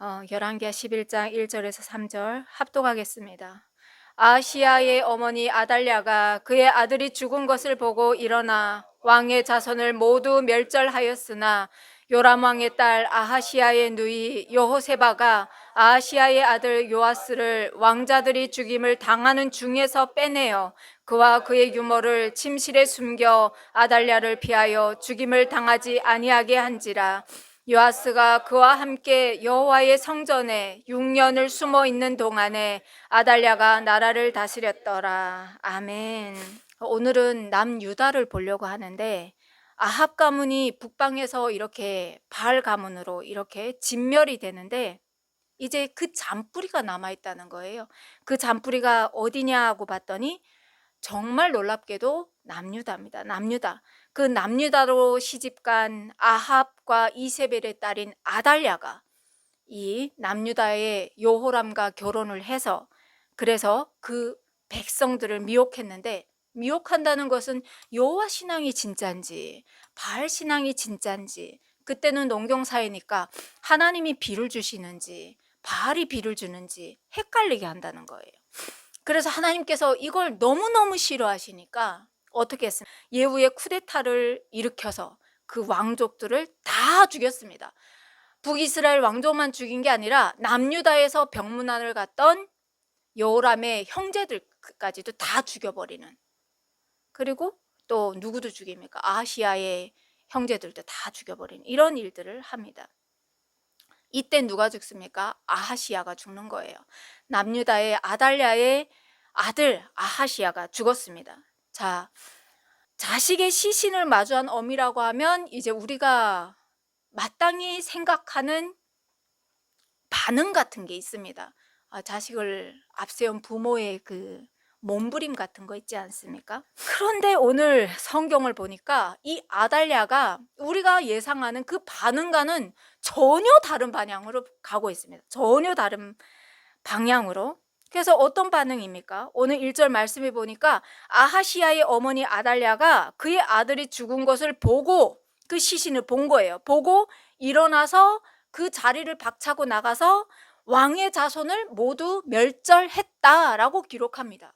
열왕기하 11장 1절에서 3절 합독하겠습니다. 아하시야의 어머니 아달랴가 그의 아들이 죽은 것을 보고 일어나 왕의 자손을 모두 멸절하였으나 요람 왕의 딸 아하시야의 누이 여호세바가 아하시야의 아들 요아스를 왕자들이 죽임을 당하는 중에서 빼내어 그와 그의 유모를 침실에 숨겨 아달랴를 피하여 죽임을 당하지 아니하게 한지라. 요아스가 그와 함께 여호와의 성전에 6년을 숨어 있는 동안에 아달랴가 나라를 다스렸더라. 아멘. 오늘은 남유다를 보려고 하는데 아합 가문이 북방에서 이렇게 바알 가문으로 이렇게 진멸이 되는데 이제 그 잔뿌리가 남아있다는 거예요. 그 잔뿌리가 어디냐고 봤더니 정말 놀랍게도 남유다입니다. 남유다. 그 남유다로 시집간 아합과 이세벨의 딸인 아달랴가 이 남유다의 여호람과 결혼을 해서 그래서 그 백성들을 미혹했는데, 미혹한다는 것은 여호와 신앙이 진짜인지 바알 신앙이 진짜인지, 그때는 농경사회니까 하나님이 비를 주시는지 바알이 비를 주는지 헷갈리게 한다는 거예요. 그래서 하나님께서 이걸 너무너무 싫어하시니까 어떻게 했습니까? 예후의 쿠데타를 일으켜서 그 왕족들을 다 죽였습니다. 북이스라엘 왕족만 죽인 게 아니라 남유다에서 병문안을 갔던 여호람의 형제들까지도 다 죽여버리는, 그리고 또 누구도 죽입니까? 아하시야의 형제들도 다 죽여버리는 이런 일들을 합니다. 이때 누가 죽습니까? 아하시야가 죽는 거예요. 남유다의 아달랴의 아들 아하시야가 죽었습니다. 자, 자식의 시신을 마주한 어미라고 하면 이제 우리가 마땅히 생각하는 반응 같은 게 있습니다. 자식을 앞세운 부모의 그 몸부림 같은 거 있지 않습니까? 그런데 오늘 성경을 보니까 이 아달랴가 우리가 예상하는 그 반응과는 전혀 다른 방향으로 가고 있습니다. 전혀 다른 방향으로. 그래서 어떤 반응입니까? 오늘 1절 말씀해 보니까 아하시야의 어머니 아달랴가 그의 아들이 죽은 것을 보고, 그 시신을 본 거예요. 보고 일어나서 그 자리를 박차고 나가서 왕의 자손을 모두 멸절했다라고 기록합니다.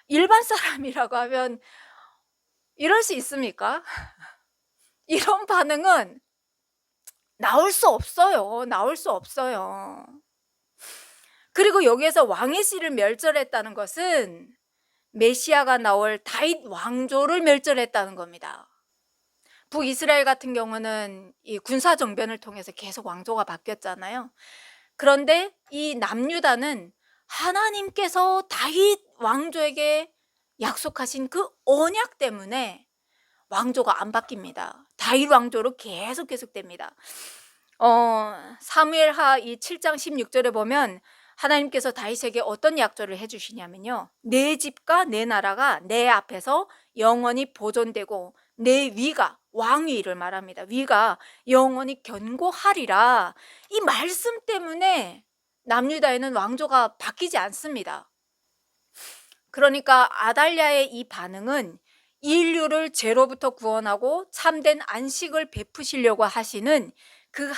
일반 사람이라고 하면 이럴 수 있습니까? 이런 반응은 나올 수 없어요. 나올 수 없어요. 그리고 여기에서 왕의 씨를 멸절했다는 것은 메시아가 나올 다윗 왕조를 멸절했다는 겁니다. 북이스라엘 같은 경우는 이 군사 정변을 통해서 계속 왕조가 바뀌었잖아요. 그런데 이 남유다는 하나님께서 다윗 왕조에게 약속하신 그 언약 때문에 왕조가 안 바뀝니다. 다윗 왕조로 계속됩니다. 사무엘하 이 7장 16절에 보면 하나님께서 다윗에게 어떤 약조를 해주시냐면요, 내 집과 내 나라가 내 앞에서 영원히 보존되고 내 위가, 왕위를 말합니다. 위가 영원히 견고하리라. 이 말씀 때문에 남유다에는 왕조가 바뀌지 않습니다. 그러니까 아달랴의 이 반응은 인류를 죄로부터 구원하고 참된 안식을 베푸시려고 하시는 그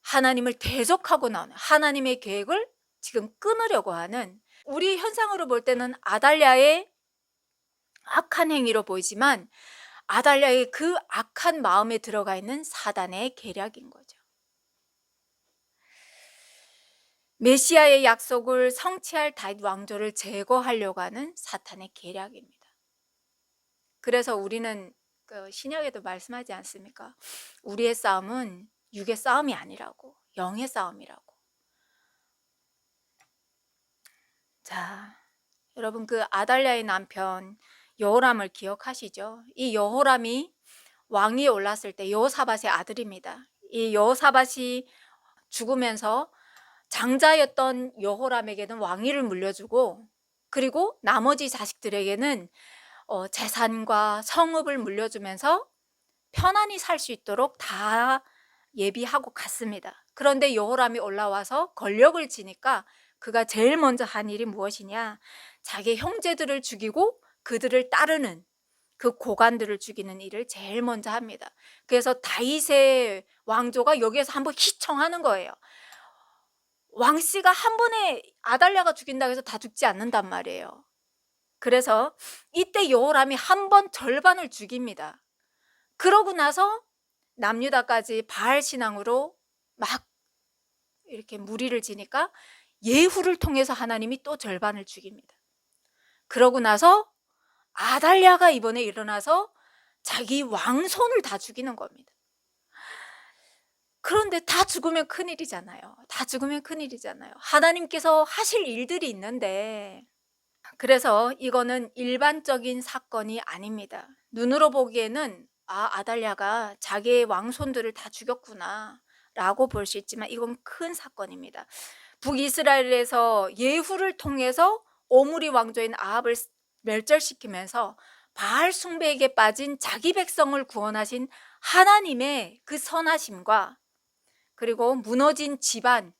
하나님을 대적하고 나오는 하나님의 계획을 지금 끊으려고 하는, 우리 현상으로 볼 때는 아달랴의 악한 행위로 보이지만 아달랴의 그 악한 마음에 들어가 있는 사단의 계략인 거죠. 메시아의 약속을 성취할 다윗 왕조를 제거하려고 하는 사탄의 계략입니다. 그래서 우리는 신약에도 말씀하지 않습니까? 우리의 싸움은 육의 싸움이 아니라고, 영의 싸움이라고. 자, 여러분, 그 아달랴의 남편 여호람을 기억하시죠? 이 여호람이 왕위에 올랐을 때 여호사밧의 아들입니다. 이 여호사밧이 죽으면서 장자였던 여호람에게는 왕위를 물려주고, 그리고 나머지 자식들에게는 재산과 성읍을 물려주면서 편안히 살 수 있도록 다 예비하고 갔습니다. 그런데 여호람이 올라와서 권력을 지니까 그가 제일 먼저 한 일이 무엇이냐? 자기 형제들을 죽이고 그들을 따르는 그 고관들을 죽이는 일을 제일 먼저 합니다. 그래서 다윗의 왕조가 여기에서 한번 희청하는 거예요. 왕씨가 한 번에 아달랴가 죽인다고 해서 다 죽지 않는단 말이에요. 그래서 이때 여호람이 한 번 절반을 죽입니다. 그러고 나서 남유다까지 바알 신앙으로 막 이렇게 무리를 지니까 예후를 통해서 하나님이 또 절반을 죽입니다. 그러고 나서 아달랴가 이번에 일어나서 자기 왕손을 다 죽이는 겁니다. 그런데 다 죽으면 큰일이잖아요. 다 죽으면 큰일이잖아요. 하나님께서 하실 일들이 있는데, 그래서 이거는 일반적인 사건이 아닙니다. 눈으로 보기에는 아달랴가 자기의 왕손들을 다 죽였구나 라고 볼 수 있지만 이건 큰 사건입니다. 북이스라엘에서 예후를 통해서 오므리 왕조인 아합을 멸절시키면서 바알 숭배에게 빠진 자기 백성을 구원하신 하나님의 그 선하심과, 그리고 무너진 집안,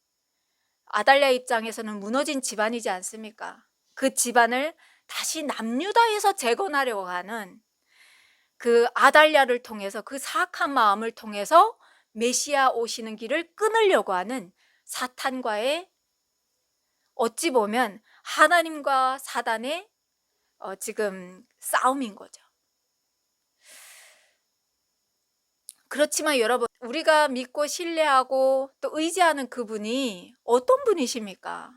아달랴 입장에서는 무너진 집안이지 않습니까? 그 집안을 다시 남유다에서 재건하려고 하는 그 아달랴를 통해서, 그 사악한 마음을 통해서 메시아 오시는 길을 끊으려고 하는 사탄과의, 어찌 보면 하나님과 사단의 지금 싸움인 거죠. 그렇지만 여러분, 우리가 믿고 신뢰하고 또 의지하는 그분이 어떤 분이십니까?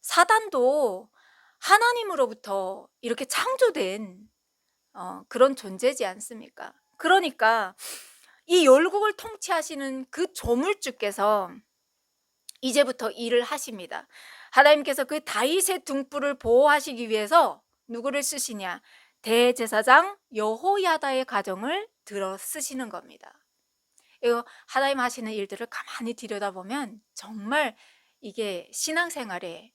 사단도 하나님으로부터 이렇게 창조된 그런 존재지 않습니까? 그러니까 이 열국을 통치하시는 그 조물주께서 이제부터 일을 하십니다. 하나님께서 그 다윗의 등불을 보호하시기 위해서 누구를 쓰시냐? 대제사장 여호야다의 가정을 들어 쓰시는 겁니다. 이거 하나님 하시는 일들을 가만히 들여다보면 정말 이게 신앙생활에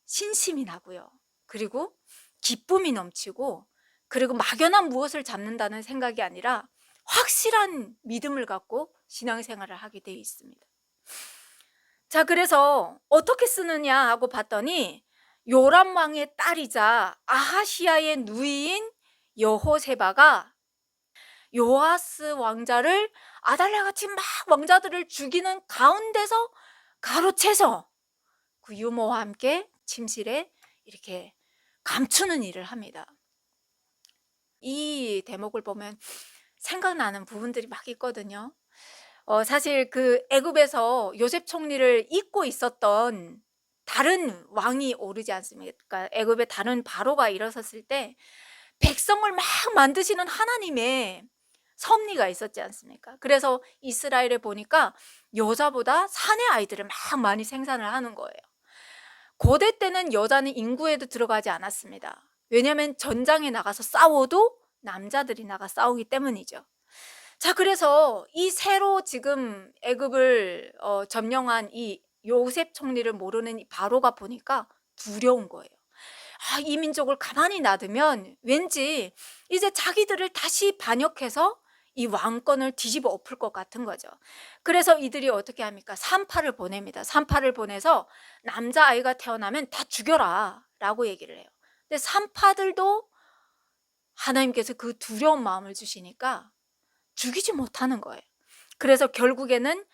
신심이 나고요. 그리고 기쁨이 넘치고, 그리고 막연한 무엇을 잡는다는 생각이 아니라 확실한 믿음을 갖고 신앙생활을 하게 되어 있습니다. 자, 그래서 어떻게 쓰느냐 하고 봤더니 요람 왕의 딸이자 아하시아의 누이인 여호세바가 요아스 왕자를 아달랴같이 막 왕자들을 죽이는 가운데서 가로채서 그 유모와 함께 침실에 이렇게 감추는 일을 합니다. 이 대목을 보면 생각나는 부분들이 막 있거든요. 사실 그 애굽에서 요셉 총리를 잇고 있었던 다른 왕이 오르지 않습니까? 애굽의 다른 바로가 일어섰을 때 백성을 막 만드시는 하나님의 섭리가 있었지 않습니까? 그래서 이스라엘에 보니까 여자보다 사내 아이들을 막 많이 생산을 하는 거예요. 고대 때는 여자는 인구에도 들어가지 않았습니다. 왜냐하면 전장에 나가서 싸워도 남자들이 나가 싸우기 때문이죠. 자, 그래서 이 새로 지금 애굽을 점령한 이 요셉 총리를 모르는 이 바로가 보니까 두려운 거예요. 이 민족을 가만히 놔두면 왠지 이제 자기들을 다시 반역해서 이 왕권을 뒤집어 엎을 것 같은 거죠. 그래서 이들이 어떻게 합니까? 산파를 보냅니다. 산파를 보내서 남자아이가 태어나면 다 죽여라 라고 얘기를 해요. 근데 산파들도 하나님께서 그 두려운 마음을 주시니까 죽이지 못하는 거예요. 그래서 결국에는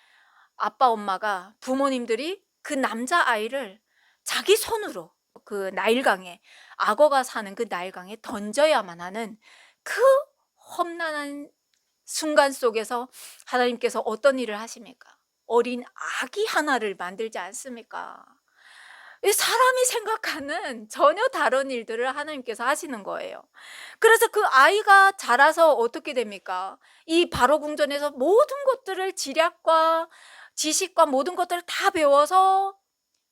아빠 엄마가, 부모님들이 그 남자아이를 자기 손으로 그 나일강에, 악어가 사는 그 나일강에 던져야만 하는 그 험난한 순간 속에서 하나님께서 어떤 일을 하십니까? 어린 아기 하나를 만들지 않습니까? 사람이 생각하는 전혀 다른 일들을 하나님께서 하시는 거예요. 그래서 그 아이가 자라서 어떻게 됩니까? 이 바로 궁전에서 모든 것들을, 지략과 지식과 모든 것들을 다 배워서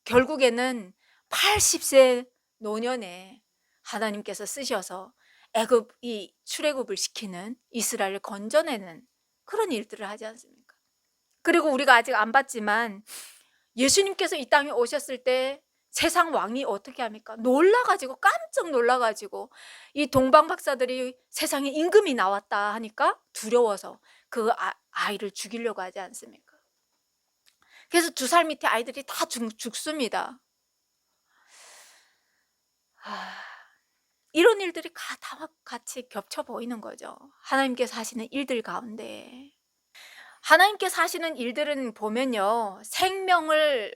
결국에는 80세 노년에 하나님께서 쓰셔서 애굽이 출애굽을 시키는, 이스라엘을 건져내는 그런 일들을 하지 않습니까? 그리고 우리가 아직 안 봤지만 예수님께서 이 땅에 오셨을 때 세상 왕이 어떻게 합니까? 놀라가지고, 깜짝 놀라가지고, 이 동방 박사들이 세상에 임금이 나왔다 하니까 두려워서 그 아이를 죽이려고 하지 않습니까? 그래서 2살 밑에 아이들이 다 죽습니다. 이런 일들이 다 같이 겹쳐 보이는 거죠. 하나님께서 하시는 일들 가운데. 하나님께서 하시는 일들은 보면요, 생명을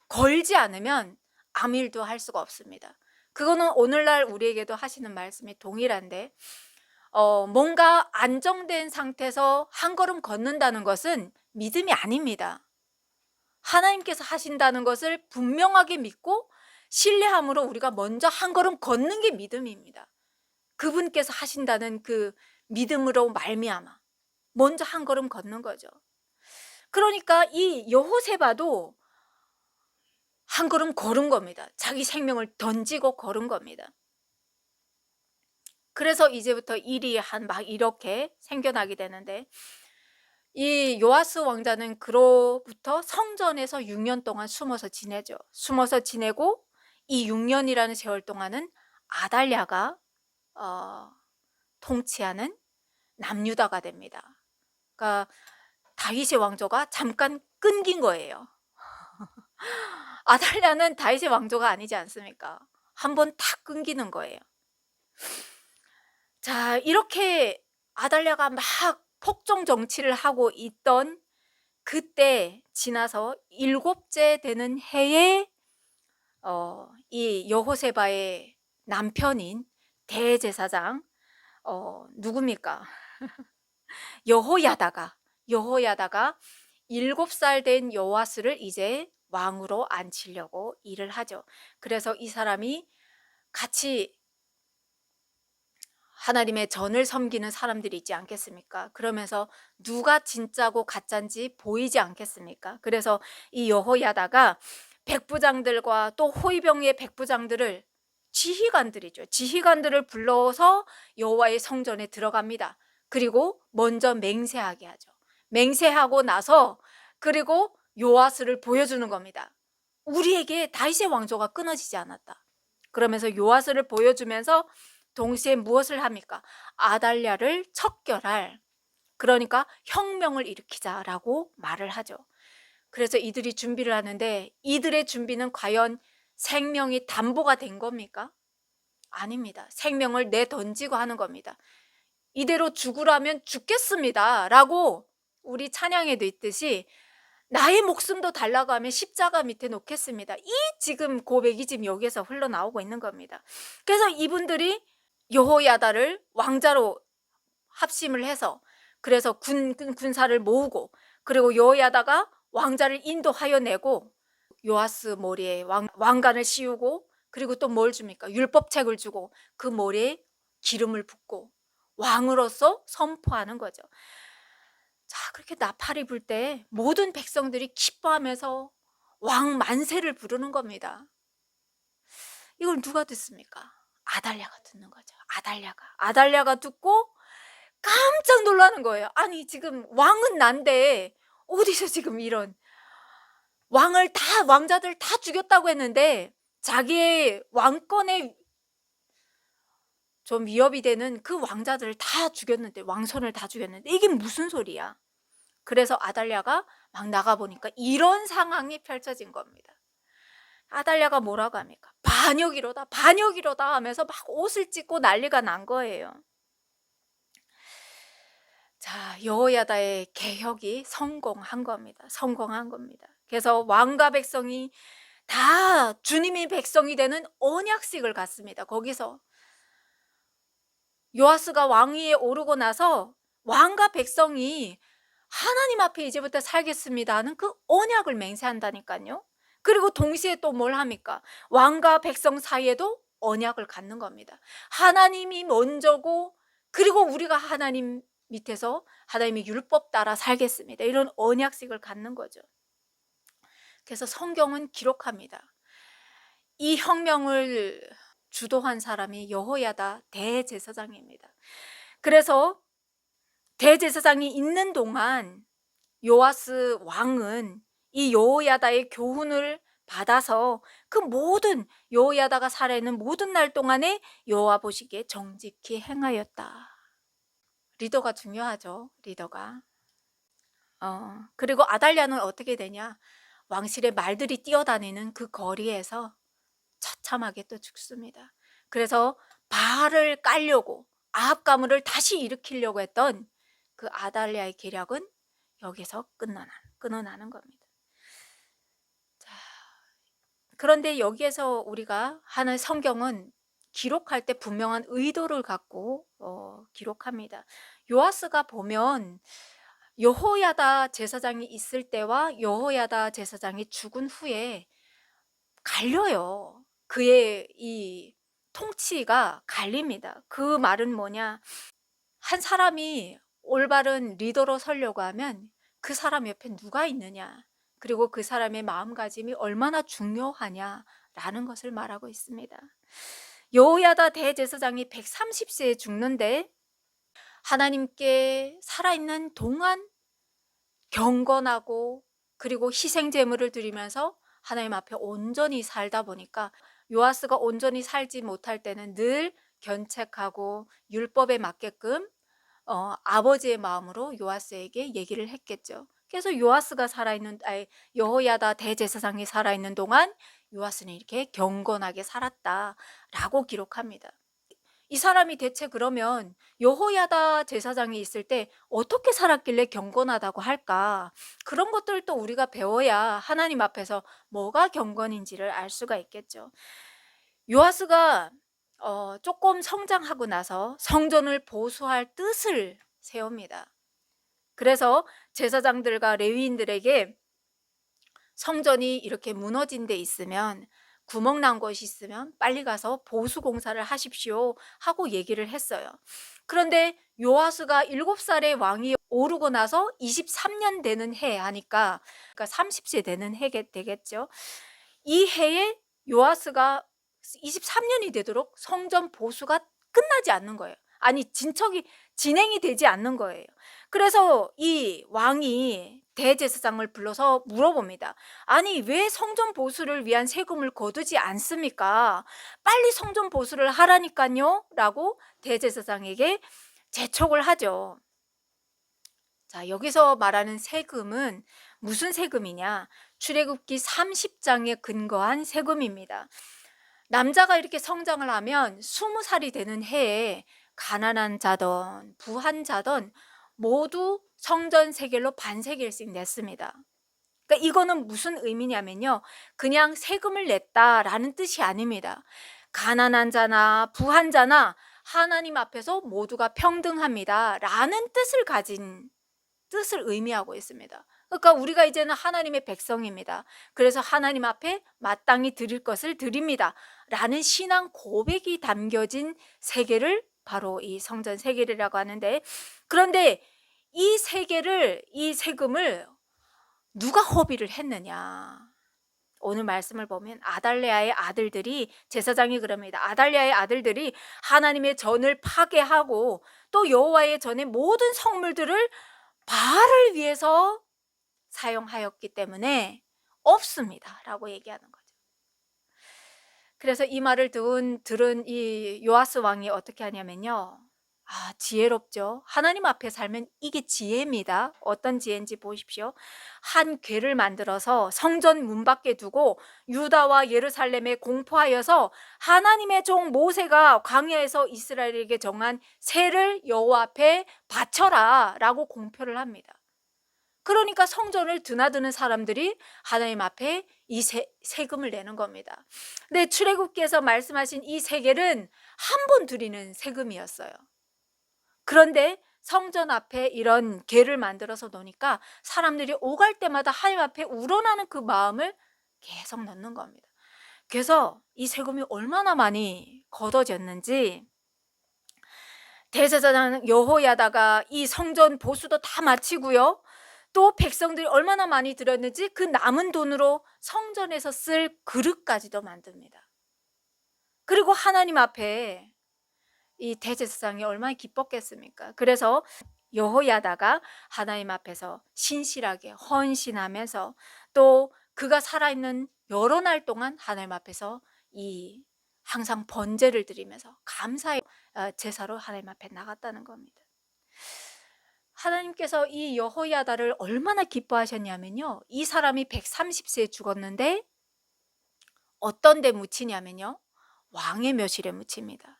걸지 않으면 아무 일도 할 수가 없습니다. 그거는 오늘날 우리에게도 하시는 말씀이 동일한데, 뭔가 안정된 상태에서 한 걸음 걷는다는 것은 믿음이 아닙니다. 하나님께서 하신다는 것을 분명하게 믿고 신뢰함으로 우리가 먼저 한 걸음 걷는 게 믿음입니다. 그분께서 하신다는 그 믿음으로 말미암아 먼저 한 걸음 걷는 거죠. 그러니까 이 여호세바도 한 걸음 걸은 겁니다. 자기 생명을 던지고 걸은 겁니다. 그래서 이제부터 일이 막 이렇게 생겨나게 되는데, 이 요아스 왕자는 그로부터 성전에서 6년 동안 숨어서 지내죠. 숨어서 지내고 이 6년이라는 세월 동안은 아달랴가 통치하는 남유다가 됩니다. 그러니까 다윗의 왕조가 잠깐 끊긴 거예요. 아달랴는 다윗의 왕조가 아니지 않습니까? 한번 탁 끊기는 거예요. 자, 이렇게 아달랴가 막 폭정 정치를 하고 있던 그때 지나서 7째 되는 해에 이 여호세바의 남편인 대제사장 누굽니까? 여호야다가 7살 된 요아스를 이제 왕으로 앉히려고 일을 하죠. 그래서 이 사람이 같이 하나님의 전을 섬기는 사람들이 있지 않겠습니까? 그러면서 누가 진짜고 가짜인지 보이지 않겠습니까? 그래서 이 여호야다가 백부장들과 또 호위병의 백부장들을, 지휘관들이죠, 지휘관들을 불러서 여호와의 성전에 들어갑니다. 그리고 먼저 맹세하게 하죠. 맹세하고 나서 그리고 요아스를 보여주는 겁니다. 우리에게 다윗의 왕조가 끊어지지 않았다. 그러면서 요아스를 보여주면서 동시에 무엇을 합니까? 아달랴를 척결할, 그러니까 혁명을 일으키자라고 말을 하죠. 그래서 이들이 준비를 하는데, 이들의 준비는 과연 생명이 담보가 된 겁니까? 아닙니다. 생명을 내던지고 하는 겁니다. 이대로 죽으라면 죽겠습니다 라고 우리 찬양에도 있듯이 나의 목숨도 달라고 하면 십자가 밑에 놓겠습니다. 이 지금 고백이 지금 여기에서 흘러나오고 있는 겁니다. 그래서 이분들이 여호야다를 왕자로 합심을 해서, 그래서 군사를 모으고, 그리고 여호야다가 왕자를 인도하여 내고 요아스 머리에 왕관을 씌우고, 그리고 또 뭘 줍니까? 율법책을 주고 그 머리에 기름을 붓고 왕으로서 선포하는 거죠. 자, 그렇게 나팔이 불 때 모든 백성들이 기뻐하면서 왕 만세를 부르는 겁니다. 이걸 누가 듣습니까? 아달랴가 듣는 거죠. 아달랴가 듣고 깜짝 놀라는 거예요. 아니, 지금 왕은 난데 어디서 지금 이런, 왕자들 다 죽였다고 했는데 자기의 왕권에 좀 위협이 되는 그 왕자들을 다 죽였는데, 왕손을 다 죽였는데 이게 무슨 소리야? 그래서 아달랴가 막 나가보니까 이런 상황이 펼쳐진 겁니다. 아달랴가 뭐라고 합니까? 반역이로다 하면서 막 옷을 찢고 난리가 난 거예요. 자, 여호야다의 개혁이 성공한 겁니다. 그래서 왕과 백성이 다 주님의 백성이 되는 언약식을 갖습니다. 거기서 요아스가 왕위에 오르고 나서 왕과 백성이 하나님 앞에 이제부터 살겠습니다 하는 그 언약을 맹세한다니까요. 그리고 동시에 또 뭘 합니까? 왕과 백성 사이에도 언약을 갖는 겁니다. 하나님이 먼저고, 그리고 우리가 하나님 밑에서 하나님의 율법 따라 살겠습니다, 이런 언약식을 갖는 거죠. 그래서 성경은 기록합니다. 이 혁명을 주도한 사람이 여호야다 대제사장입니다. 그래서 대제사장이 있는 동안 요아스 왕은 이 여호야다의 교훈을 받아서 그 모든, 여호야다가 살아있는 모든 날 동안에 여호와 보시기에 정직히 행하였다. 리더가 중요하죠. 리더가. 그리고 아달랴는 어떻게 되냐? 왕실의 말들이 뛰어다니는 그 거리에서 처참하게 또 죽습니다. 그래서 바알을 깔려고 아합 가문을 다시 일으키려고 했던 그 아달랴의 계략은 여기서 끊어나는 겁니다. 자, 그런데 여기에서 우리가 하는 성경은 기록할 때 분명한 의도를 갖고 기록합니다. 요아스가 보면 여호야다 제사장이 있을 때와 여호야다 제사장이 죽은 후에 갈려요. 그의 이 통치가 갈립니다. 그 말은 뭐냐? 한 사람이 올바른 리더로 서려고 하면 그 사람 옆에 누가 있느냐, 그리고 그 사람의 마음가짐이 얼마나 중요하냐라는 것을 말하고 있습니다. 여호야다 대제사장이 130세에 죽는데 하나님께 살아있는 동안 경건하고 그리고 희생 제물을 드리면서 하나님 앞에 온전히 살다 보니까 요아스가 온전히 살지 못할 때는 늘 견책하고 율법에 맞게끔 아버지의 마음으로 요아스에게 얘기를 했겠죠. 그래서 요아스가 여호야다 대제사장이 살아있는 동안 요아스는 이렇게 경건하게 살았다라고 기록합니다. 이 사람이 대체 그러면 여호야다 제사장이 있을 때 어떻게 살았길래 경건하다고 할까? 그런 것들도 우리가 배워야 하나님 앞에서 뭐가 경건인지를 알 수가 있겠죠. 요아스가 조금 성장하고 나서 성전을 보수할 뜻을 세웁니다. 그래서 제사장들과 레위인들에게 성전이 이렇게 무너진 데 있으면, 구멍 난 것이 있으면 빨리 가서 보수 공사를 하십시오 하고 얘기를 했어요. 그런데 요아스가 7살의 왕이 오르고 나서 23년 되는 해 하니까, 그러니까 30세 되는 해 되겠죠. 이 해에 요아스가 23년이 되도록 성전 보수가 끝나지 않는 거예요. 아니, 진척이 진행이 되지 않는 거예요. 그래서 이 왕이 대제사장을 불러서 물어봅니다. 아니, 왜 성전 보수를 위한 세금을 거두지 않습니까? 빨리 성전 보수를 하라니까요 라고 대제사장에게 재촉을 하죠. 자, 여기서 말하는 세금은 무슨 세금이냐? 출애굽기 30장에 근거한 세금입니다. 남자가 이렇게 성장을 하면 20살이 되는 해에 가난한 자든 부한 자든 모두 성전 세겔로 반세겔씩 냈습니다. 그러니까 이거는 무슨 의미냐면요, 그냥 세금을 냈다라는 뜻이 아닙니다. 가난한 자나 부한 자나 하나님 앞에서 모두가 평등합니다 라는 뜻을 의미하고 있습니다. 그러니까 우리가 이제는 하나님의 백성입니다. 그래서 하나님 앞에 마땅히 드릴 것을 드립니다 라는 신앙 고백이 담겨진 세계를 바로 이 성전 세계라고 하는데, 그런데 이 세금을 누가 허비를 했느냐? 오늘 말씀을 보면 아달랴의 아들들이, 제사장이 그럽니다. 아달랴의 아들들이 하나님의 전을 파괴하고 또 여호와의 전의 모든 성물들을 바알을 위해서 사용하였기 때문에 없습니다 라고 얘기하는 거죠. 그래서 이 말을 들은 이 요아스 왕이 어떻게 하냐면요, 지혜롭죠. 하나님 앞에 살면 이게 지혜입니다. 어떤 지혜인지 보십시오. 한 궤를 만들어서 성전 문 밖에 두고 유다와 예루살렘에 공포하여서 하나님의 종 모세가 광야에서 이스라엘에게 정한 세를 여호와 앞에 바쳐라 라고 공표를 합니다. 그러니까 성전을 드나드는 사람들이 하나님 앞에 이 세금을 내는 겁니다. 근데 출애굽기에서 말씀하신 이 세겔은 한 번 드리는 세금이었어요. 그런데 성전 앞에 이런 궤를 만들어서 놓으니까 사람들이 오갈 때마다 하나님 앞에 우러나는 그 마음을 계속 넣는 겁니다. 그래서 이 세금이 얼마나 많이 걷어졌는지, 대제사장 여호야다가 이 성전 보수도 다 마치고요, 또 백성들이 얼마나 많이 들었는지 그 남은 돈으로 성전에서 쓸 그릇까지도 만듭니다. 그리고 하나님 앞에 이 대제사장이 얼마나 기뻤겠습니까? 그래서 여호야다가 하나님 앞에서 신실하게 헌신하면서 또 그가 살아있는 여러 날 동안 하나님 앞에서 이 항상 번제를 드리면서 감사의 제사로 하나님 앞에 나갔다는 겁니다. 하나님께서 이 여호야다를 얼마나 기뻐하셨냐면요, 이 사람이 130세에 죽었는데 어떤 데 묻히냐면요, 왕의 묘실에 묻힙니다.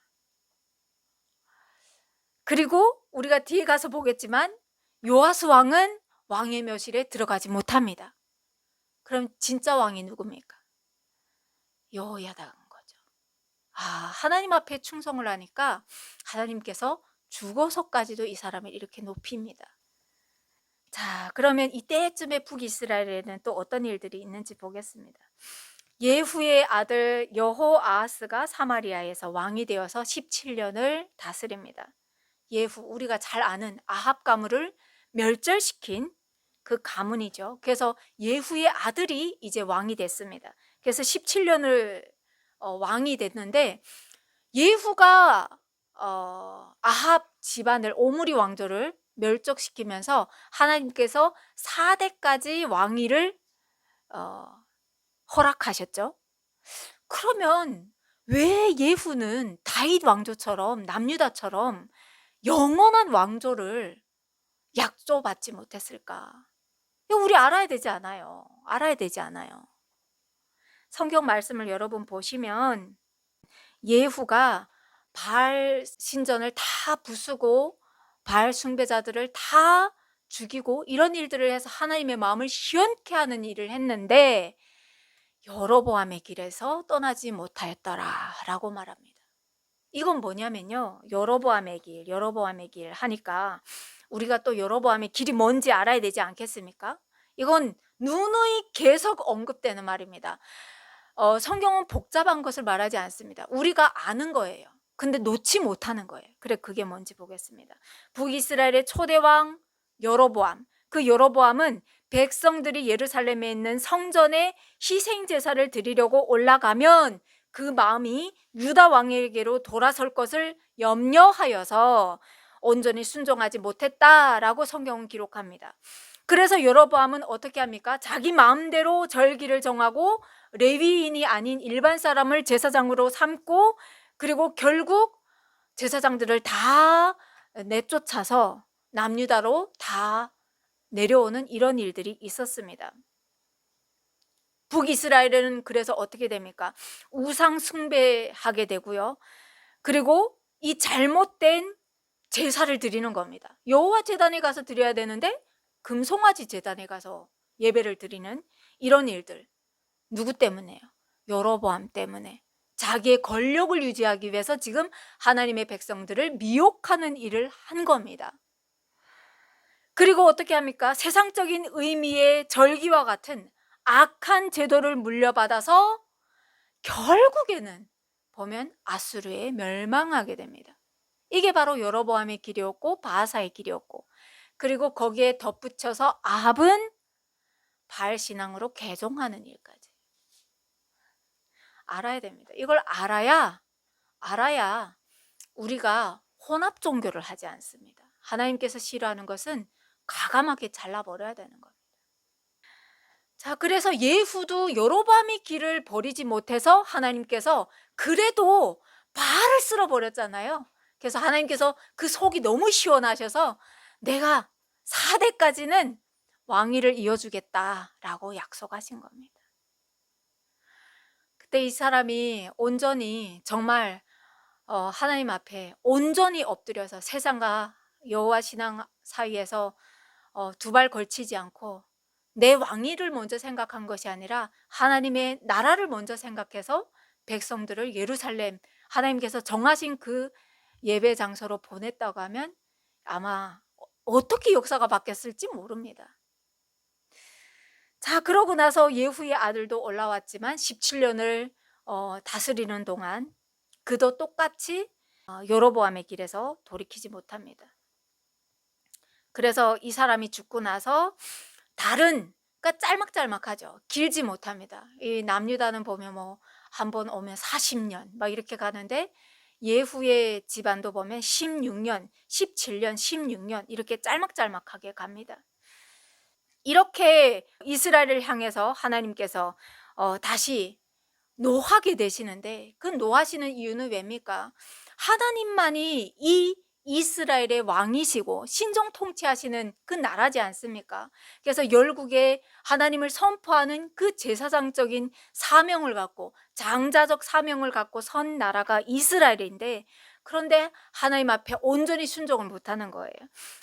그리고 우리가 뒤에 가서 보겠지만 요아스 왕은 왕의 묘실에 들어가지 못합니다. 그럼 진짜 왕이 누굽니까? 여호야다인 거죠. 하나님 앞에 충성을 하니까 하나님께서 죽어서까지도 이 사람을 이렇게 높입니다. 자, 그러면 이때쯤에 북이스라엘에는 또 어떤 일들이 있는지 보겠습니다. 예후의 아들 여호아하스가 사마리아에서 왕이 되어서 17년을 다스립니다. 예후, 우리가 잘 아는 아합 가문을 멸절시킨 그 가문이죠. 그래서 예후의 아들이 이제 왕이 됐습니다. 그래서 17년을 왕이 됐는데, 예후가 아합 집안을, 오므리 왕조를 멸족시키면서 하나님께서 4대까지 왕위를 허락하셨죠. 그러면 왜 예후는 다윗 왕조처럼, 남유다처럼 영원한 왕조를 약조받지 못했을까? 이거 우리 알아야 되지 않아요? 알아야 되지 않아요? 성경 말씀을 여러분 보시면 예후가 바알 신전을 다 부수고 바알 숭배자들을 다 죽이고 이런 일들을 해서 하나님의 마음을 시원케 하는 일을 했는데 여로보암의 길에서 떠나지 못하였더라라고 말합니다. 이건 뭐냐면요, 여로보암의 길 하니까 우리가 또 여로보암의 길이 뭔지 알아야 되지 않겠습니까? 이건 누누이 계속 언급되는 말입니다. 성경은 복잡한 것을 말하지 않습니다. 우리가 아는 거예요. 근데 놓지 못하는 거예요. 그래, 그게 뭔지 보겠습니다. 북이스라엘의 초대왕 여로보암, 그 여로보암은 백성들이 예루살렘에 있는 성전에 희생 제사를 드리려고 올라가면 그 마음이 유다 왕에게로 돌아설 것을 염려하여서 온전히 순종하지 못했다라고 성경은 기록합니다. 그래서 여로보암은 어떻게 합니까? 자기 마음대로 절기를 정하고 레위인이 아닌 일반 사람을 제사장으로 삼고, 그리고 결국 제사장들을 다 내쫓아서 남유다로 다 내려오는 이런 일들이 있었습니다. 북이스라엘은 그래서 어떻게 됩니까? 우상 숭배하게 되고요. 그리고 이 잘못된 제사를 드리는 겁니다. 여호와 제단에 가서 드려야 되는데 금송아지 제단에 가서 예배를 드리는 이런 일들. 누구 때문에요? 여로보암 때문에. 자기의 권력을 유지하기 위해서 지금 하나님의 백성들을 미혹하는 일을 한 겁니다. 그리고 어떻게 합니까? 세상적인 의미의 절기와 같은 악한 제도를 물려받아서 결국에는 보면 아수르에 멸망하게 됩니다. 이게 바로 여로보암의 길이었고 바하사의 길이었고, 그리고 거기에 덧붙여서 아합은 바알 신앙으로 개종하는 일까지 알아야 됩니다. 이걸 알아야 우리가 혼합 종교를 하지 않습니다. 하나님께서 싫어하는 것은 과감하게 잘라버려야 되는 겁니다. 자, 그래서 예후도 여로보암의 길을 버리지 못해서 하나님께서 그래도 바알을 쓸어버렸잖아요. 그래서 하나님께서 그 속이 너무 시원하셔서 내가 4대까지는 왕위를 이어주겠다라고 약속하신 겁니다. 그때 이 사람이 온전히 정말 하나님 앞에 온전히 엎드려서 세상과 여호와 신앙 사이에서 두 발 걸치지 않고 내 왕위를 먼저 생각한 것이 아니라 하나님의 나라를 먼저 생각해서 백성들을 예루살렘, 하나님께서 정하신 그 예배 장소로 보냈다고 하면 아마 어떻게 역사가 바뀌었을지 모릅니다. 자, 그러고 나서 예후의 아들도 올라왔지만 17년을 다스리는 동안 그도 똑같이 여로보암의 길에서 돌이키지 못합니다. 그래서 이 사람이 죽고 나서 그러니까 짤막짤막하죠. 길지 못합니다. 이 남유다는 보면 뭐 한 번 오면 40년 막 이렇게 가는데 예후의 집안도 보면 16년, 17년, 16년 이렇게 짤막짤막하게 갑니다. 이렇게 이스라엘을 향해서 하나님께서 다시 노하게 되시는데, 그 노하시는 이유는 왜입니까? 하나님만이 이 이스라엘의 왕이시고 신정 통치하시는 그 나라지 않습니까? 그래서 열국에 하나님을 선포하는 그 제사장적인 사명을 갖고, 장자적 사명을 갖고 선 나라가 이스라엘인데, 그런데 하나님 앞에 온전히 순종을 못하는 거예요.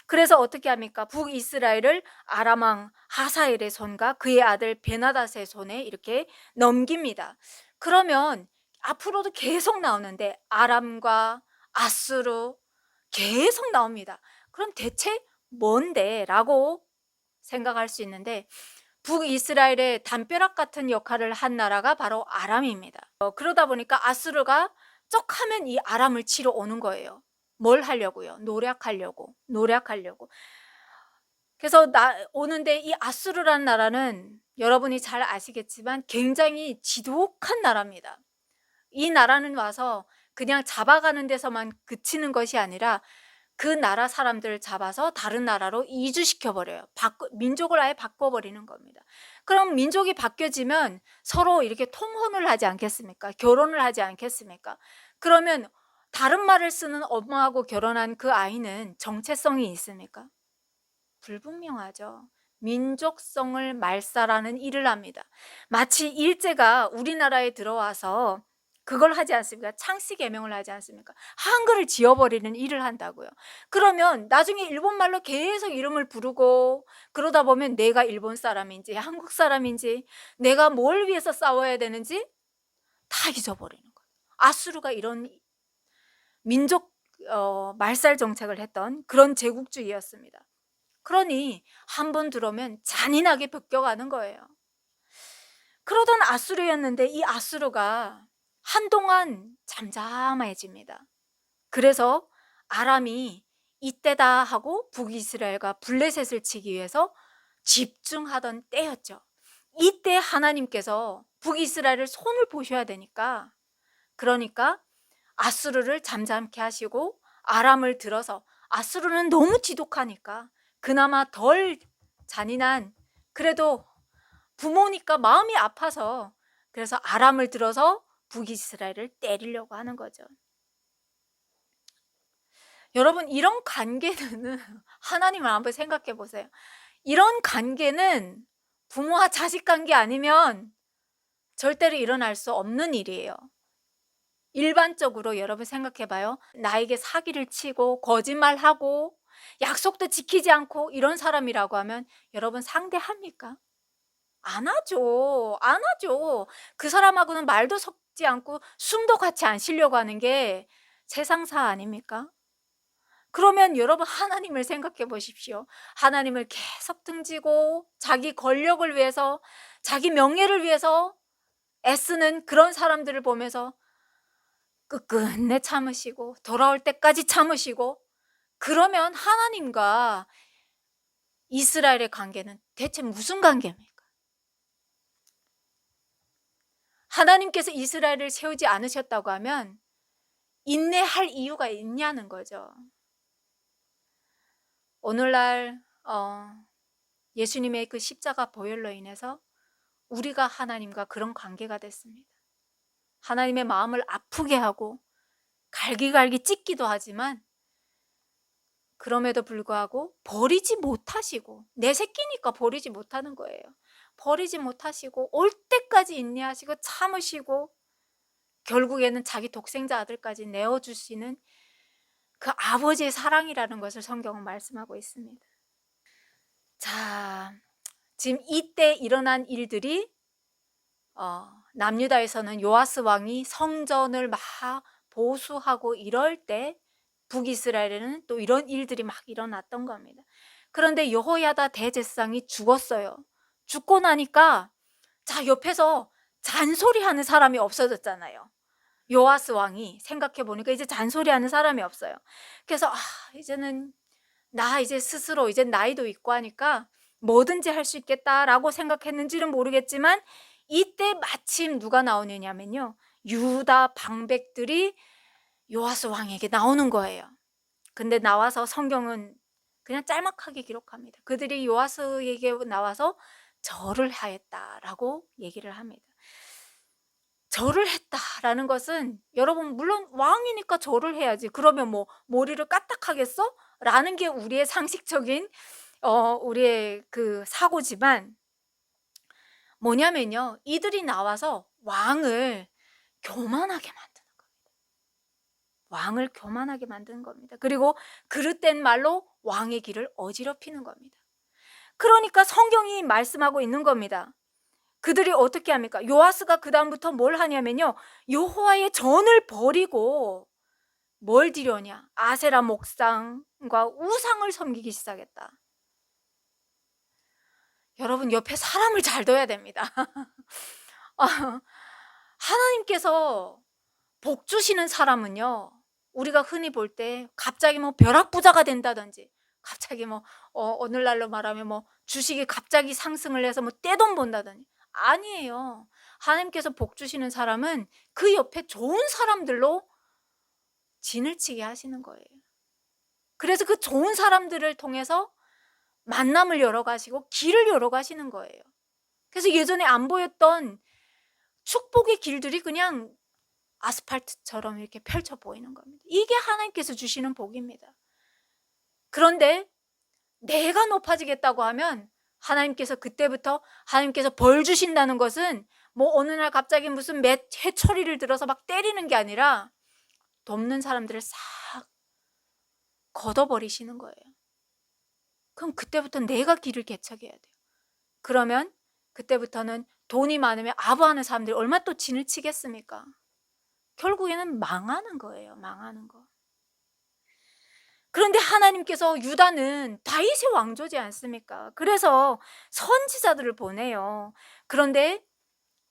그래서 어떻게 합니까? 북이스라엘을 아람 왕 하사엘의 손과 그의 아들 베나닷의 손에 이렇게 넘깁니다. 그러면 앞으로도 계속 나오는데 아람과 아수르 계속 나옵니다. 그럼 대체 뭔데? 라고 생각할 수 있는데, 북이스라엘의 담벼락 같은 역할을 한 나라가 바로 아람입니다. 그러다 보니까 아수르가 쩍하면 이 아람을 치러 오는 거예요. 뭘 하려고요? 노략하려고. 그래서 오는데 이 아수르라는 나라는 여러분이 잘 아시겠지만 굉장히 지독한 나라입니다. 이 나라는 와서 그냥 잡아가는 데서만 그치는 것이 아니라 그 나라 사람들을 잡아서 다른 나라로 이주시켜 버려요. 민족을 아예 바꿔버리는 겁니다. 그럼 민족이 바뀌어지면 서로 이렇게 통혼을 하지 않겠습니까? 결혼을 하지 않겠습니까? 그러면 다른 말을 쓰는 엄마하고 결혼한 그 아이는 정체성이 있습니까? 불분명하죠. 민족성을 말살하는 일을 합니다. 마치 일제가 우리나라에 들어와서 그걸 하지 않습니까? 창씨 개명을 하지 않습니까? 한글을 지워버리는 일을 한다고요. 그러면 나중에 일본말로 계속 이름을 부르고 그러다 보면 내가 일본 사람인지 한국 사람인지 내가 뭘 위해서 싸워야 되는지 다 잊어버리는 거예요. 아수르가 이런 민족 말살 정책을 했던 그런 제국주의였습니다. 그러니 한 번 들어오면 잔인하게 벗겨가는 거예요. 그러던 아수르였는데 이 아수르가 한동안 잠잠해집니다. 그래서 아람이 이때다 하고 북이스라엘과 블레셋을 치기 위해서 집중하던 때였죠. 이때 하나님께서 북이스라엘을 손을 보셔야 되니까, 그러니까 아수르를 잠잠케 하시고 아람을 들어서, 아수르는 너무 지독하니까 그나마 덜 잔인한, 그래도 부모니까 마음이 아파서 그래서 아람을 들어서 북이스라엘을 때리려고 하는 거죠. 여러분, 이런 관계는 하나님을 한번 생각해 보세요. 이런 관계는 부모와 자식 관계 아니면 절대로 일어날 수 없는 일이에요. 일반적으로 여러분 생각해 봐요. 나에게 사기를 치고 거짓말하고 약속도 지키지 않고 이런 사람이라고 하면 여러분 상대합니까? 안 하죠. 안 하죠. 그 사람하고는 말도 섞지 않고 숨도 같이 안 쉬려고 하는 게 세상사 아닙니까? 그러면 여러분 하나님을 생각해 보십시오. 하나님을 계속 등지고 자기 권력을 위해서, 자기 명예를 위해서 애쓰는 그런 사람들을 보면서 끝끝내 참으시고 돌아올 때까지 참으시고, 그러면 하나님과 이스라엘의 관계는 대체 무슨 관계입니까? 하나님께서 이스라엘을 세우지 않으셨다고 하면 인내할 이유가 있냐는 거죠. 오늘날 예수님의 그 십자가 보혈로 인해서 우리가 하나님과 그런 관계가 됐습니다. 하나님의 마음을 아프게 하고 갈기갈기 찢기도 하지만 그럼에도 불구하고 버리지 못하시고, 내 새끼니까 버리지 못하는 거예요. 버리지 못하시고 올 때까지 인내하시고 참으시고 결국에는 자기 독생자 아들까지 내어주시는 그 아버지의 사랑이라는 것을 성경은 말씀하고 있습니다. 자, 지금 이때 일어난 일들이 남유다에서는 요아스 왕이 성전을 막 보수하고 이럴 때 북이스라엘에는 또 이런 일들이 막 일어났던 겁니다. 그런데 여호야다 대제사장이 죽었어요. 죽고 나니까 자, 옆에서 잔소리하는 사람이 없어졌잖아요. 요아스 왕이 생각해 보니까 이제 잔소리하는 사람이 없어요. 그래서 이제는 나 이제 스스로 이제 나이도 있고 하니까 뭐든지 할 수 있겠다라고 생각했는지는 모르겠지만 이때 마침 누가 나오느냐면요, 유다 방백들이 요아스 왕에게 나오는 거예요. 근데 나와서 성경은 그냥 짤막하게 기록합니다. 그들이 요아스에게 나와서 절을 하였다라고 얘기를 합니다. 절을 했다라는 것은 여러분, 물론 왕이니까 절을 해야지. 그러면 뭐 머리를 까딱하겠어? 라는 게 우리의 상식적인 우리의 그 사고지만, 뭐냐면요, 이들이 나와서 왕을 교만하게 만드는 겁니다. 왕을 교만하게 만드는 겁니다. 그리고 그릇된 말로 왕의 길을 어지럽히는 겁니다. 그러니까 성경이 말씀하고 있는 겁니다. 그들이 어떻게 합니까? 요아스가 그 다음부터 뭘 하냐면요, 여호와의 전을 버리고 뭘 드려냐? 아세라 목상과 우상을 섬기기 시작했다. 여러분, 옆에 사람을 잘 둬야 됩니다. 하나님께서 복 주시는 사람은요, 우리가 흔히 볼 때 갑자기 뭐 벼락부자가 된다든지, 갑자기 뭐 오늘날로 말하면 뭐 주식이 갑자기 상승을 해서 뭐 떼돈 번다든지, 아니에요. 하나님께서 복 주시는 사람은 그 옆에 좋은 사람들로 진을 치게 하시는 거예요. 그래서 그 좋은 사람들을 통해서 만남을 열어가시고 길을 열어가시는 거예요. 그래서 예전에 안 보였던 축복의 길들이 그냥 아스팔트처럼 이렇게 펼쳐 보이는 겁니다. 이게 하나님께서 주시는 복입니다. 그런데 내가 높아지겠다고 하면 하나님께서 그때부터 하나님께서 벌 주신다는 것은 뭐 어느 날 갑자기 무슨 해초리를 들어서 막 때리는 게 아니라 돕는 사람들을 싹 걷어버리시는 거예요. 그럼 그때부터 내가 길을 개척해야 돼요. 그러면 그때부터는 돈이 많으면 아부하는 사람들이 얼마나 또 진을 치겠습니까? 결국에는 망하는 거예요. 망하는 거. 그런데 하나님께서, 유다는 다윗의 왕조지 않습니까? 그래서 선지자들을 보내요. 그런데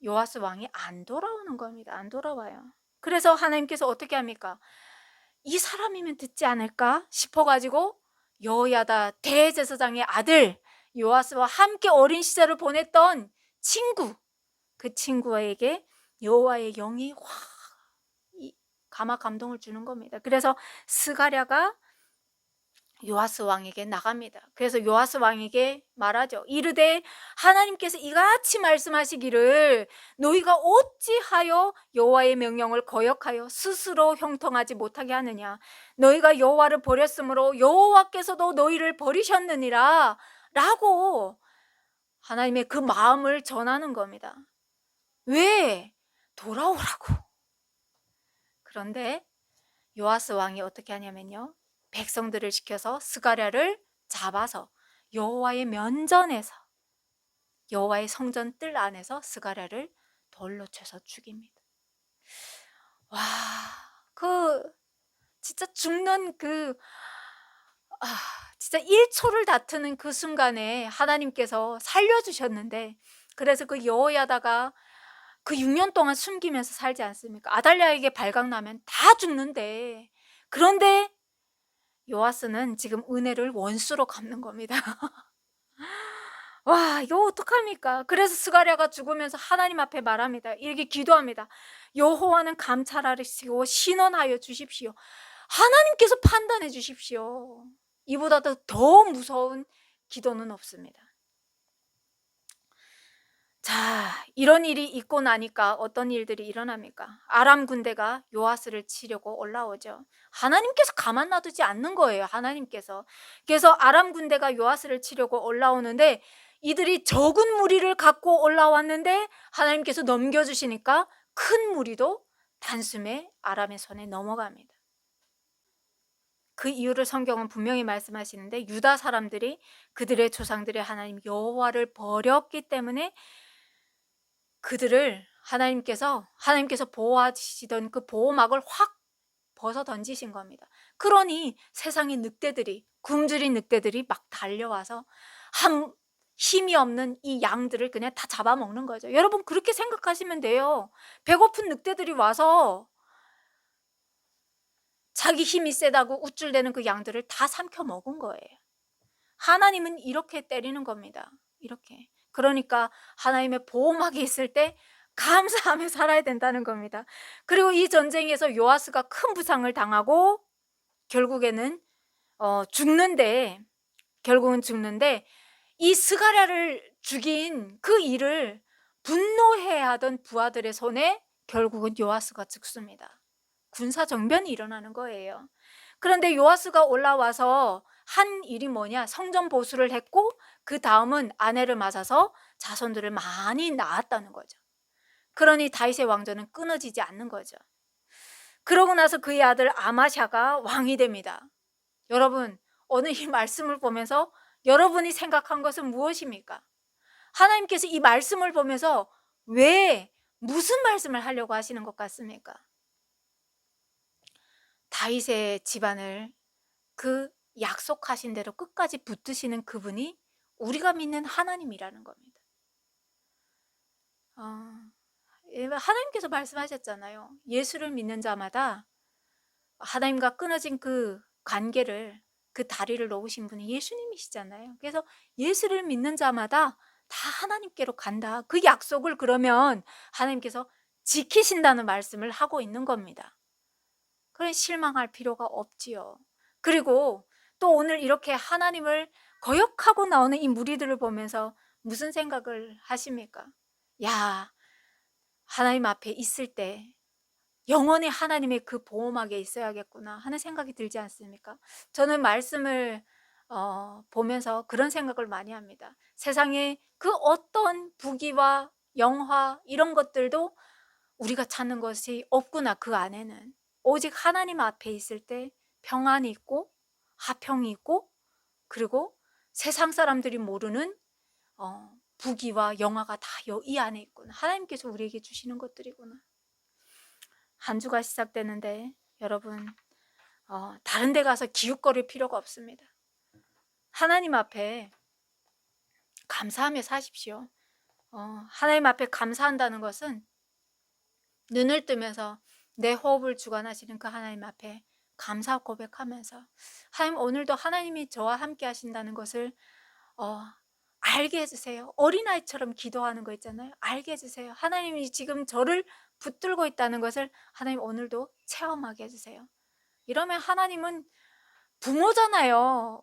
요아스 왕이 안 돌아오는 겁니다. 안 돌아와요. 그래서 하나님께서 어떻게 합니까? 이 사람이면 듣지 않을까 싶어가지고 여호야다 대제사장의 아들 요아스와 함께 어린 시절을 보냈던 친구, 그 친구에게 여호와의 영이 확 감화 감동을 주는 겁니다. 그래서 스가랴가 요아스 왕에게 나갑니다. 그래서 요아스 왕에게 말하죠. 이르되 하나님께서 이같이 말씀하시기를 너희가 어찌하여 여호와의 명령을 거역하여 스스로 형통하지 못하게 하느냐. 너희가 여호와를 버렸으므로 여호와께서도 너희를 버리셨느니라 라고 하나님의 그 마음을 전하는 겁니다. 왜? 돌아오라고. 그런데 요아스 왕이 어떻게 하냐면요, 백성들을 시켜서 스가랴를 잡아서 여호와의 면전에서, 여호와의 성전 뜰 안에서 스가랴를 돌로 쳐서 죽입니다. 와, 그 진짜 죽는 진짜 1초를 다투는 그 순간에 하나님께서 살려주셨는데, 그래서 그 여호야다가 그 6년 동안 숨기면서 살지 않습니까? 아달랴에게 발각나면 다 죽는데, 그런데 요아스는 지금 은혜를 원수로 갚는 겁니다. 와, 이거 어떡합니까? 그래서 스가랴가 죽으면서 하나님 앞에 말합니다. 이렇게 기도합니다. 여호와는 감찰하시고 신원하여 주십시오. 하나님께서 판단해 주십시오. 이보다 더 무서운 기도는 없습니다. 자, 이런 일이 있고 나니까 어떤 일들이 일어납니까? 아람 군대가 요아스를 치려고 올라오죠. 하나님께서 가만 놔두지 않는 거예요. 하나님께서. 그래서 아람 군대가 요아스를 치려고 올라오는데, 이들이 적은 무리를 갖고 올라왔는데 하나님께서 넘겨주시니까 큰 무리도 단숨에 아람의 손에 넘어갑니다. 그 이유를 성경은 분명히 말씀하시는데, 유다 사람들이 그들의 조상들의 하나님 여호와를 버렸기 때문에 그들을 하나님께서 보호하시던 그 보호막을 확 벗어 던지신 겁니다. 그러니 세상의 늑대들이, 굶주린 늑대들이 막 달려와서 힘이 없는 이 양들을 그냥 다 잡아먹는 거죠. 여러분, 그렇게 생각하시면 돼요. 배고픈 늑대들이 와서 자기 힘이 세다고 우쭐대는 그 양들을 다 삼켜 먹은 거예요. 하나님은 이렇게 때리는 겁니다. 이렇게. 그러니까 하나님의 보호막이 있을 때 감사하며 살아야 된다는 겁니다. 그리고 이 전쟁에서 요아스가 큰 부상을 당하고 결국은 죽는데, 이 스가랴를 죽인 그 일을 분노해야 하던 부하들의 손에 결국은 요아스가 죽습니다. 군사정변이 일어나는 거예요. 그런데 요아스가 올라와서 한 일이 뭐냐, 성전 보수를 했고 그 다음은 아내를 맞아서 자손들을 많이 낳았다는 거죠. 그러니 다윗의 왕조는 끊어지지 않는 거죠. 그러고 나서 그의 아들 아마샤가 왕이 됩니다. 여러분, 오늘 이 말씀을 보면서 여러분이 생각한 것은 무엇입니까? 하나님께서 이 말씀을 보면서 왜 무슨 말씀을 하려고 하시는 것 같습니까? 다윗의 집안을 그 약속하신 대로 끝까지 붙드시는 그분이 우리가 믿는 하나님이라는 겁니다. 하나님께서 말씀하셨잖아요. 예수를 믿는 자마다 하나님과 끊어진 그 관계를, 그 다리를 놓으신 분이 예수님이시잖아요. 그래서 예수를 믿는 자마다 다 하나님께로 간다. 그 약속을 그러면 하나님께서 지키신다는 말씀을 하고 있는 겁니다. 그래 실망할 필요가 없지요. 그리고 또 오늘 이렇게 하나님을 거역하고 나오는 이 무리들을 보면서 무슨 생각을 하십니까? 야, 하나님 앞에 있을 때 영원히 하나님의 그 보호막에 있어야겠구나 하는 생각이 들지 않습니까? 저는 말씀을 보면서 그런 생각을 많이 합니다. 세상에 그 어떤 부귀와 영화 이런 것들도 우리가 찾는 것이 없구나. 그 안에는 오직 하나님 앞에 있을 때 평안이 있고 화평이 있고, 그리고 세상 사람들이 모르는 부귀와 영화가 다 이 안에 있구나. 하나님께서 우리에게 주시는 것들이구나. 한 주가 시작되는데 여러분, 다른 데 가서 기웃거릴 필요가 없습니다. 하나님 앞에 감사하며 사십시오. 하나님 앞에 감사한다는 것은 눈을 뜨면서 내 호흡을 주관하시는 그 하나님 앞에 감사 고백하면서, 하나님 오늘도 하나님이 저와 함께 하신다는 것을 알게 해주세요. 어린아이처럼 기도하는 거 있잖아요. 알게 해주세요. 하나님이 지금 저를 붙들고 있다는 것을 하나님 오늘도 체험하게 해주세요. 이러면 하나님은 부모잖아요.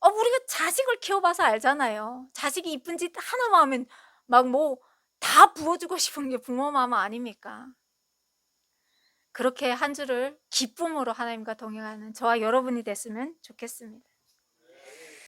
우리가 자식을 키워봐서 알잖아요. 자식이 이쁜 짓 하나만 하면 막 뭐 다 부어주고 싶은 게 부모 마음 아닙니까? 그렇게 한 주를 기쁨으로 하나님과 동행하는 저와 여러분이 됐으면 좋겠습니다.